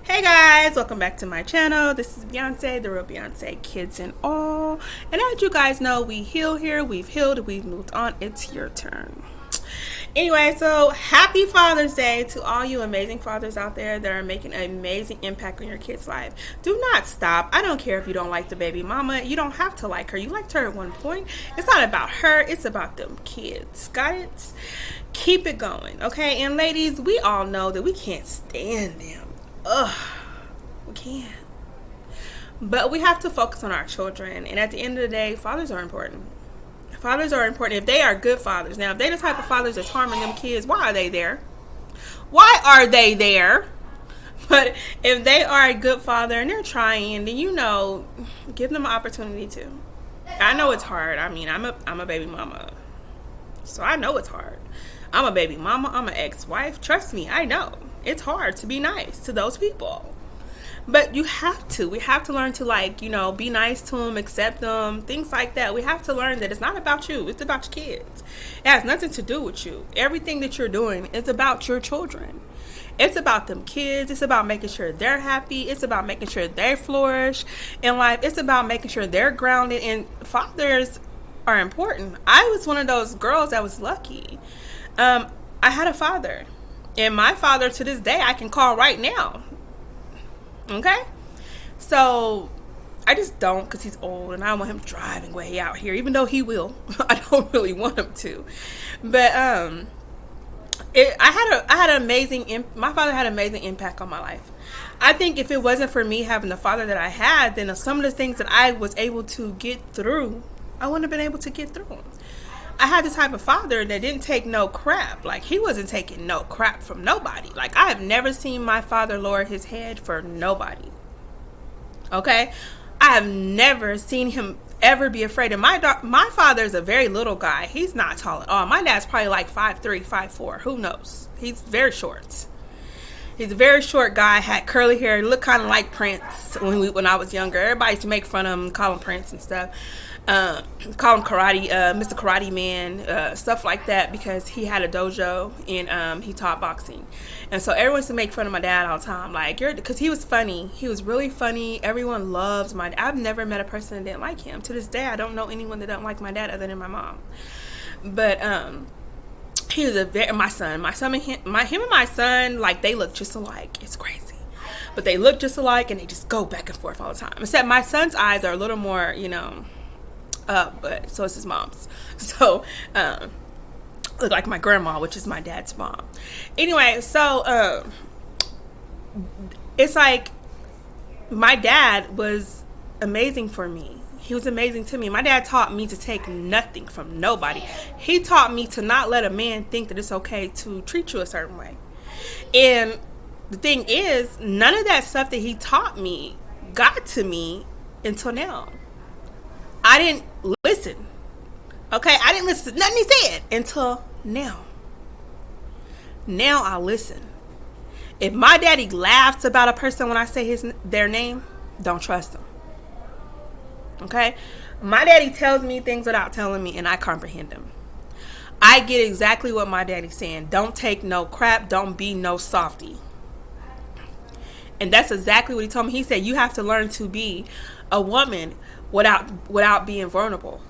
Hey guys, welcome back to my channel. This is Beyonce, the real Beyonce, kids and all. And as you guys know, we heal here, we've healed, we've moved on. It's your turn. Anyway, so happy Father's Day to all you amazing fathers out there that are making an amazing impact on your kid's life. Do not stop. I don't care if you don't like the baby mama. You don't have to like her. You liked her at one point. It's not about her. It's about them kids. Got it? Keep it going, okay? And ladies, we all know that we can't stand them. Ugh, we can't. But we have to focus on our children. And at the end of the day, fathers are important. Fathers are important if they are good fathers. Now, if they're the type of fathers that's harming them kids, why are they there? Why are they there? But if they are a good father and they're trying, then give them an opportunity to. I know it's hard. I mean, I'm a baby mama, so I know it's hard. I'm a baby mama. I'm an ex-wife. Trust me, I know. It's hard to be nice to those people. But you have to. We have to learn to, be nice to them, accept them, things like that. We have to learn that it's not about you. It's about your kids. It has nothing to do with you. Everything that you're doing is about your children. It's about them kids. It's about making sure they're happy. It's about making sure they flourish in life. It's about making sure they're grounded. And fathers are important. I was one of those girls that was lucky. I had a father. And my father, to this day, I can call right now. Okay? So, I just don't, because he's old, and I don't want him driving way out here, even though he will. I don't really want him to. But, my father had an amazing impact on my life. I think if it wasn't for me having the father that I had, then some of the things that I was able to get through, I wouldn't have been able to get through them. I had the type of father that didn't take no crap. Like, he wasn't taking no crap from nobody. Like, I have never seen my father lower his head for nobody. Okay? I have never seen him ever be afraid. And my father is a very little guy. He's not tall at all. My dad's probably like 5'3", 5'4". Who knows? He's very short. He's a very short guy, had curly hair, looked kind of like Prince when I was younger. Everybody used to make fun of him, call him Prince and stuff. Call him Mr. Karate Man, stuff like that, because he had a dojo and he taught boxing. And so everyone used to make fun of my dad all the time, because he was funny. He was really funny. Everyone loves my dad. I've never met a person that didn't like him. To this day, I don't know anyone that doesn't like my dad other than my mom. But he was my son and my son, like, they look just alike. It's crazy. But they look just alike, and they just go back and forth all the time. Except my son's eyes are a little more, but so is his mom's. So, look like my grandma, which is my dad's mom. Anyway, so, it's like, my dad was amazing for me. He was amazing to me. My dad taught me to take nothing from nobody. He taught me to not let a man think that it's okay to treat you a certain way. And the thing is, none of that stuff that he taught me got to me until now. I didn't listen. Okay? I didn't listen to nothing he said until now. Now I listen. If my daddy laughs about a person when I say their name, don't trust him. Okay? My daddy tells me things without telling me, and I comprehend him. I get exactly what my daddy's saying. Don't take no crap. Don't be no softy. And that's exactly what he told me. He said, you have to learn to be a woman without being vulnerable.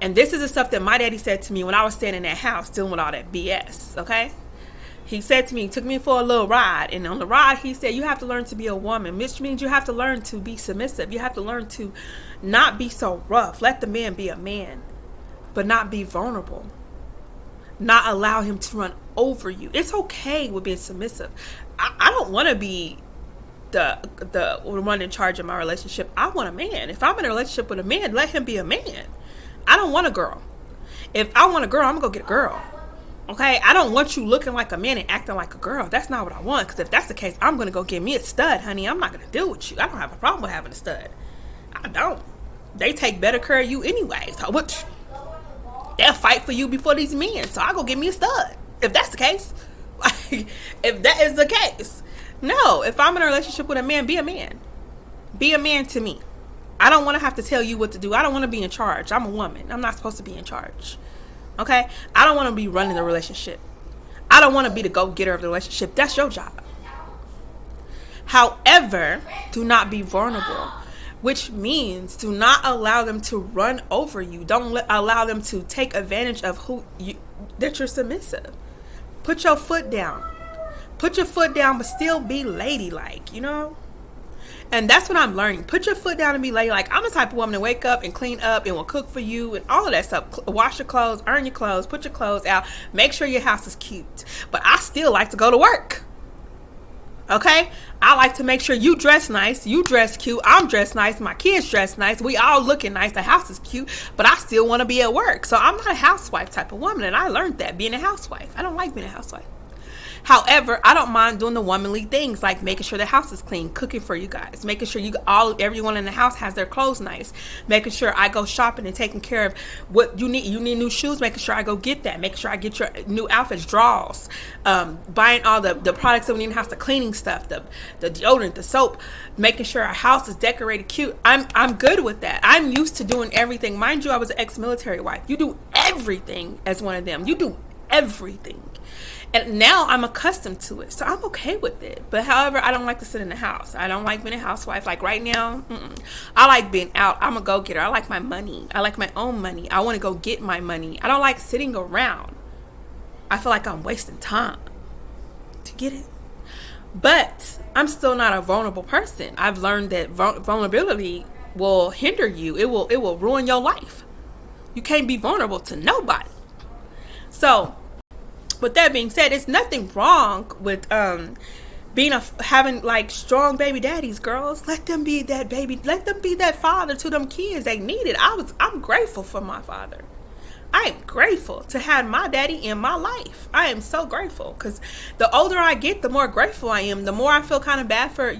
And this is the stuff that my daddy said to me when I was staying in that house dealing with all that BS, okay? He said to me, he took me for a little ride, and on the ride he said, you have to learn to be a woman, which means you have to learn to be submissive. You have to learn to not be so rough. Let the man be a man, but not be vulnerable. Not allow him to run over you. It's okay with being submissive. I don't want to be the one in charge of my relationship. I want a man. If I'm in a relationship with a man, let him be a man. I don't want a girl. If I want a girl, I'm gonna go get a girl. Okay? I don't want you looking like a man and acting like a girl. That's not what I want. Because if that's the case, I'm gonna go get me a stud, honey. I'm not gonna deal with you. I don't have a problem with having a stud. I don't. They take better care of you anyway. So they'll fight for you before these men. So I go get me a stud. If that's the case. Like, if that is the case. No, if I'm in a relationship with a man, be a man. Be a man to me. I don't want to have to tell you what to do. I don't want to be in charge. I'm a woman. I'm not supposed to be in charge. Okay? I don't want to be running the relationship. I don't want to be the go-getter of the relationship. That's your job. However, do not be vulnerable, which means do not allow them to run over you. Don't allow them to take advantage of that you're submissive. Put your foot down. Put your foot down, but still be ladylike, And that's what I'm learning. Put your foot down and be ladylike. I'm the type of woman to wake up and clean up and will cook for you and all of that stuff. Wash your clothes, iron your clothes, put your clothes out. Make sure your house is cute. But I still like to go to work. Okay? I like to make sure you dress nice, you dress cute, I'm dressed nice, my kids dress nice, we all looking nice, the house is cute, but I still want to be at work. So I'm not a housewife type of woman, and I learned that being a housewife. I don't like being a housewife. However, I don't mind doing the womanly things like making sure the house is clean, cooking for you guys, making sure everyone in the house has their clothes nice, making sure I go shopping and taking care of what you need. You need new shoes, making sure I go get that, making sure I get your new outfits, drawers, buying all the products that we need in the house, the cleaning stuff, the deodorant, the soap, making sure our house is decorated cute. I'm good with that. I'm used to doing everything. Mind you, I was an ex-military wife. You do everything as one of them. You do everything. And now I'm accustomed to it. So I'm okay with it. But however, I don't like to sit in the house. I don't like being a housewife. Like right now, I like being out. I'm a go-getter. I like my money. I like my own money. I want to go get my money. I don't like sitting around. I feel like I'm wasting time to get it. But I'm still not a vulnerable person. I've learned that vulnerability will hinder you. It will ruin your life. You can't be vulnerable to nobody. So with that being said, it's nothing wrong with having like strong baby daddies, girls. Let them be that baby. Let them be that father to them kids. They need it. I'm grateful for my father. I am grateful to have my daddy in my life. I am so grateful because the older I get, the more grateful I am. The more I feel kind of bad for,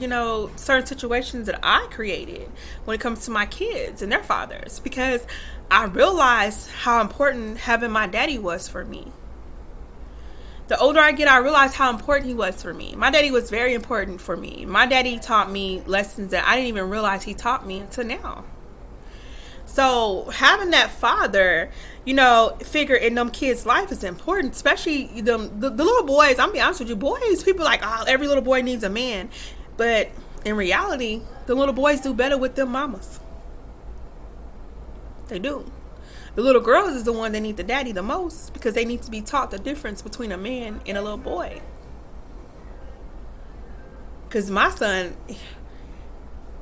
certain situations that I created when it comes to my kids and their fathers, because I realized how important having my daddy was for me. The older I get, I realize how important he was for me. My daddy was very important for me. My daddy taught me lessons that I didn't even realize he taught me until now. So having that father, figure in them kids' life is important, especially the little boys. I'm be honest with you, boys, people like, oh, every little boy needs a man. But in reality, the little boys do better with them mamas. They do. The little girls is the one that need the daddy the most because they need to be taught the difference between a man and a little boy. Because my son,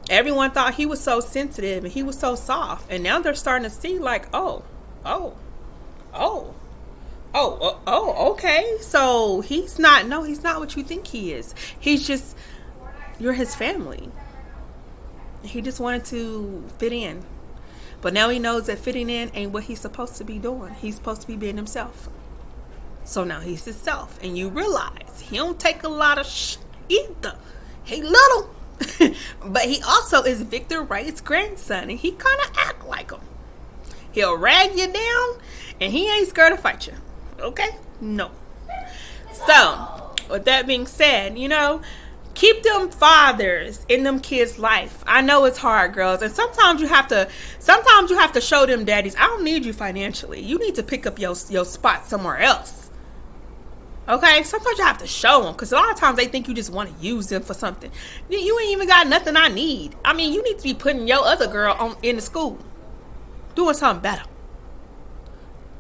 everyone thought he was so sensitive and he was so soft. And now they're starting to see like, okay. So he's not what you think he is. You're his family. He just wanted to fit in. But now he knows that fitting in ain't what he's supposed to be doing. He's supposed to be being himself. So now he's himself. And you realize he don't take a lot of either. He little. But he also is Victor Wright's grandson. And he kind of act like him. He'll rag you down. And he ain't scared to fight you. Okay? No. So, with that being said, keep them fathers in them kids' life. I know it's hard, girls, and sometimes you have to show them daddies, I don't need you financially. You need to pick up your spot somewhere else. Okay? Sometimes you have to show them, because a lot of times they think you just want to use them for something. You ain't even got nothing I need. I mean, you need to be putting your other girl in the school, doing something better.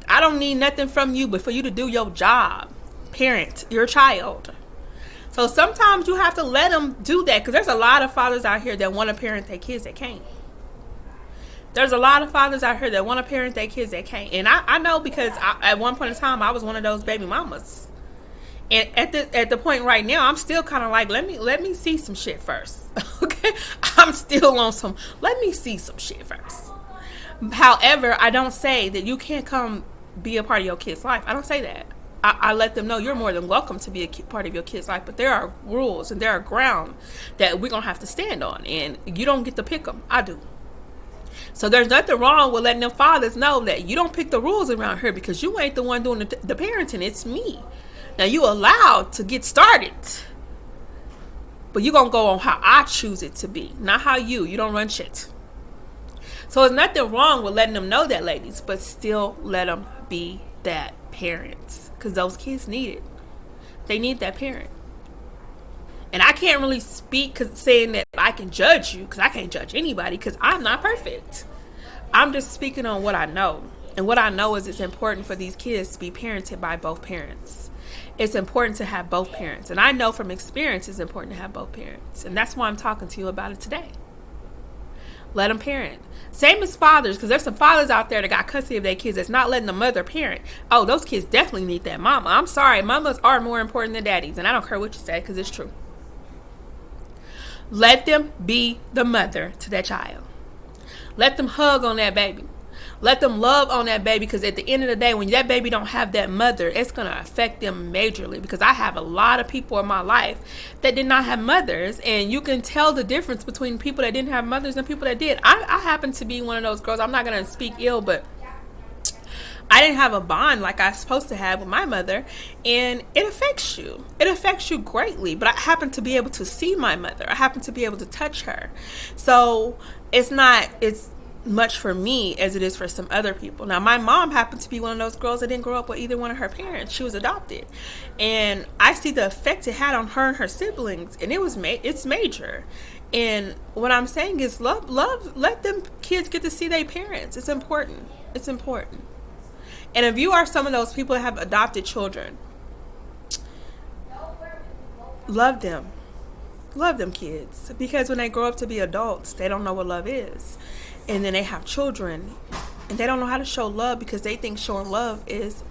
I don't need nothing from you but for you to do your job, parent your child. So sometimes you have to let them do that, because there's a lot of fathers out here that want to parent their kids that can't. There's a lot of fathers out here that want to parent their kids that can't. And I know, because at one point in time, I was one of those baby mamas. And at the point right now, I'm still kind of like, let me see some shit first. Okay? I'm still on some, let me see some shit first. However, I don't say that you can't come be a part of your kid's life. I don't say that. I let them know you're more than welcome to be a part of your kid's life, but there are rules and there are ground that we're going to have to stand on, and you don't get to pick them. I do. So there's nothing wrong with letting them fathers know that you don't pick the rules around here, because you ain't the one doing the parenting. It's me. Now, you allowed to get started, but you're going to go on how I choose it to be, not how you don't run shit. So there's nothing wrong with letting them know that, ladies, but still let them be that parents. Because those kids need it. They need that parent. And I can't really speak saying that I can judge you, because I can't judge anybody, because I'm not perfect. I'm just speaking on what I know. And what I know is it's important for these kids to be parented by both parents. It's important to have both parents. And I know from experience it's important to have both parents. And that's why I'm talking to you about it today. Let them parent. Same as fathers, because there's some fathers out there that got custody of their kids that's not letting the mother parent. Oh, those kids definitely need that mama. I'm sorry, mamas are more important than daddies. And I don't care what you say, because it's true. Let them be the mother to that child. Let them hug on that baby. Let them love on that baby, because at the end of the day, when that baby don't have that mother, it's going to affect them majorly, because I have a lot of people in my life that did not have mothers, and you can tell the difference between people that didn't have mothers and people that did. I happen to be one of those girls. I'm not going to speak ill, but I didn't have a bond like I was supposed to have with my mother, and it affects you. It affects you greatly, but I happen to be able to see my mother. I happen to be able to touch her. So it's much for me as it is for some other people. Now, my mom happened to be one of those girls that didn't grow up with either one of her parents. She was adopted, and I see the effect it had on her and her siblings, and it's major. And what I'm saying is love, let them kids get to see their parents. It's important. It's important. And if you are some of those people that have adopted children, love them. Love them kids, because when they grow up to be adults, they don't know what love is. And then they have children, and they don't know how to show love, because they think showing love is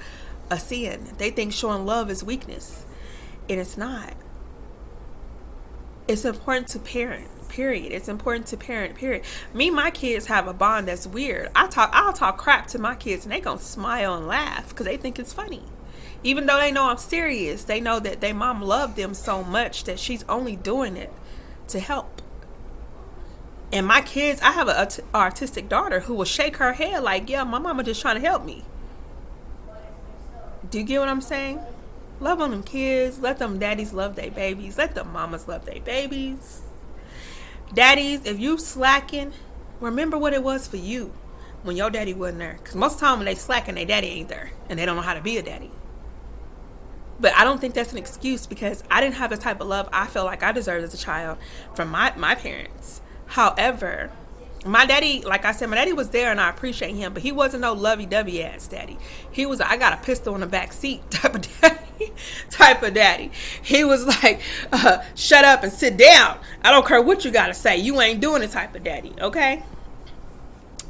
a sin. They think showing love is weakness, and it's not. It's important to parent, period. It's important to parent, period. Me and my kids have a bond that's weird. I'll talk crap to my kids, and they gonna smile and laugh because they think it's funny. Even though they know I'm serious, they know that their mom loved them so much that she's only doing it to help. And my kids, I have an autistic daughter who will shake her head like, yeah, my mama just trying to help me. Do you get what I'm saying? Love on them kids. Let them daddies love their babies. Let them mamas love their babies. Daddies, if you slacking, remember what it was for you when your daddy wasn't there. Because most of the time when they slacking, their daddy ain't there. And they don't know how to be a daddy. But I don't think that's an excuse, because I didn't have the type of love I feel like I deserved as a child from my parents. However, my daddy, like I said, my daddy was there, and I appreciate him, but he wasn't no lovey-dovey ass daddy. He was, I got a pistol in the back seat type of daddy. He was like, shut up and sit down. I don't care what you got to say. You ain't doing it type of daddy, okay?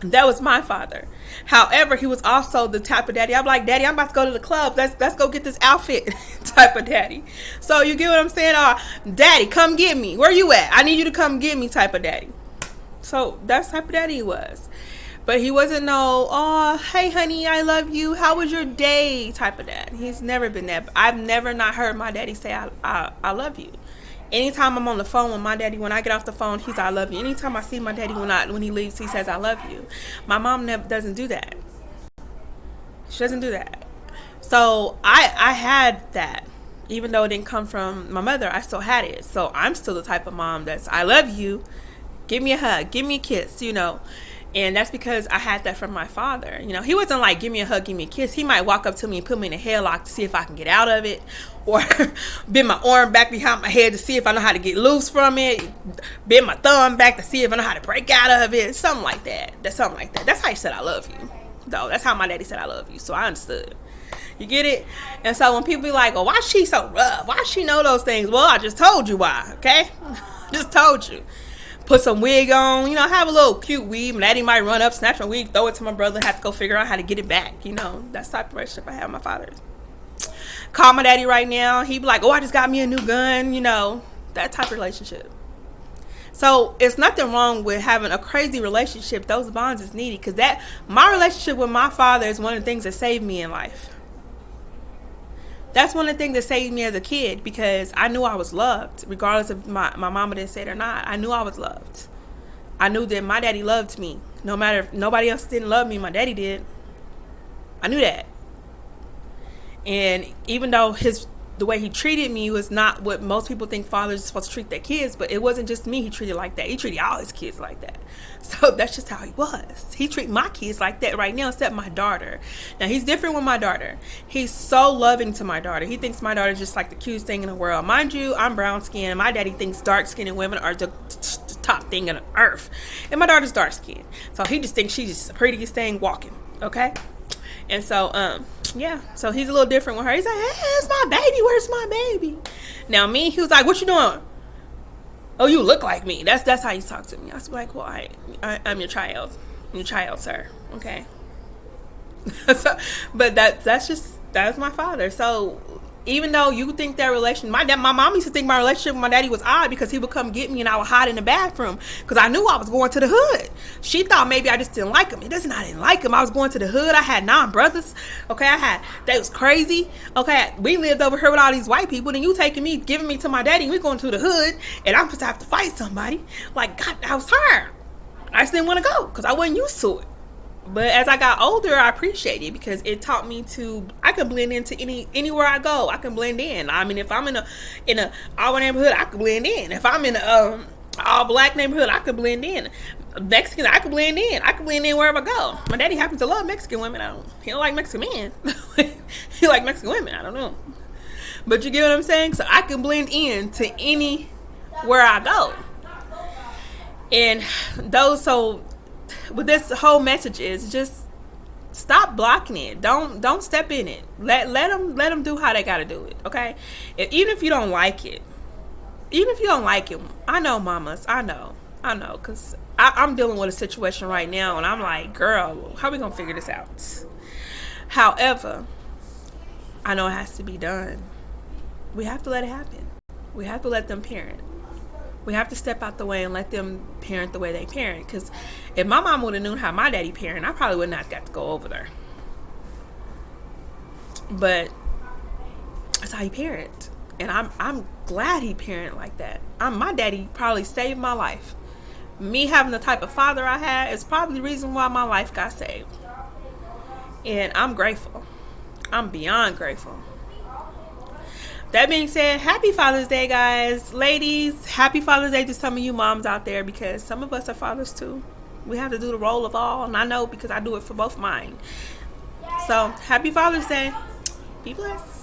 That was my father. However, he was also the type of daddy, I'm like, daddy, I'm about to go to the club. Let's go get this outfit type of daddy. So you get what I'm saying? Daddy, come get me. Where you at? I need you to come get me type of daddy. So that's the type of daddy he was. But he wasn't no, oh, hey, honey, I love you. How was your day type of dad. He's never been that. I've never not heard my daddy say, I love you. Anytime I'm on the phone with my daddy, when I get off the phone, he's I love you. Anytime I see my daddy when he leaves, he says I love you. My mom doesn't do that. She doesn't do that. So I had that. Even though it didn't come from my mother, I still had it. So I'm still the type of mom that's I love you. Give me a hug. Give me a kiss, And that's because I had that from my father. He wasn't like, give me a hug, give me a kiss. He might walk up to me and put me in a headlock to see if I can get out of it. Or bend my arm back behind my head to see if I know how to get loose from it. Bend my thumb back to see if I know how to break out of it. Something like that. That's how he said I love you. Though that's how my daddy said I love you. So I understood. You get it? And so when people be like, oh, why she so rough? Why she know those things? Well, I just told you why, okay? Just told you. Put some wig on, have a little cute weave. My daddy might run up, snatch my wig, throw it to my brother, have to go figure out how to get it back. That's the type of relationship I have with my father. Call my daddy right now. He be like, oh, I just got me a new gun. That type of relationship. So it's nothing wrong with having a crazy relationship. Those bonds is needed, because my relationship with my father is one of the things that saved me in life. That's one of the things that saved me as a kid, because I knew I was loved, regardless if my mama didn't say it or not. I knew I was loved. I knew that my daddy loved me. No matter if nobody else didn't love me, my daddy did. I knew that. And even though his the way he treated me was not what most people think fathers are supposed to treat their kids, but it wasn't just me he treated like that. He treated all his kids like that. So that's just how he was. He treat my kids like that right now, except my daughter. Now, he's different with my daughter. He's so loving to my daughter. He thinks my daughter is just like the cutest thing in the world. Mind you, I'm brown skinned. My daddy thinks dark skinned women are the top thing on earth. And my daughter's dark skinned. So he just thinks she's just the prettiest thing walking. Okay? And so, yeah. So he's a little different with her. He's like, hey, it's my baby. Where's my baby? Now, me, he was like, what you doing? Oh, you look like me. That's how you talk to me. I was like, well, I'm your child. I'm your child, sir. Okay. So, but that's my father. So even though you think that relation, my mom used to think my relationship with my daddy was odd because he would come get me and I would hide in the bathroom because I knew I was going to the hood. She thought maybe I just didn't like him. It doesn't. I didn't like him. I was going to the hood. I had 9 brothers. Okay, that was crazy. Okay, we lived over here with all these white people. Then you taking me, giving me to my daddy, and we going to the hood, and I'm supposed to have to fight somebody. Like, God, I was tired. I just didn't want to go because I wasn't used to it. But as I got older, I appreciate it because it taught me I can blend into anywhere I go. I can blend in. I mean, if I'm in a all neighborhood, I can blend in. If I'm in a all black neighborhood, I can blend in. Mexican, I can blend in. I can blend in wherever I go. My daddy happens to love Mexican women. He don't like Mexican men. He like Mexican women. I don't know. But you get what I'm saying? So I can blend in to anywhere I go. And what this whole message is just stop blocking it. Don't step in it. Let them do how they gotta do it. Okay, even if you don't like it, I know, mamas. I know, because I'm dealing with a situation right now, and I'm like, girl, how we gonna figure this out? However, I know it has to be done. We have to let it happen. We have to let them parent. We have to step out the way and let them parent the way they parent. Because if my mom would have known how my daddy parent, I probably would not have got to go over there. But that's how he parent. And I'm glad he parent like that. My daddy probably saved my life. Me having the type of father I had is probably the reason why my life got saved. And I'm grateful. I'm beyond grateful. That being said, happy Father's Day, guys. Ladies, happy Father's Day to some of you moms out there because some of us are fathers too. We have to do the role of all, and I know because I do it for both mine. So, happy Father's Day. Be blessed.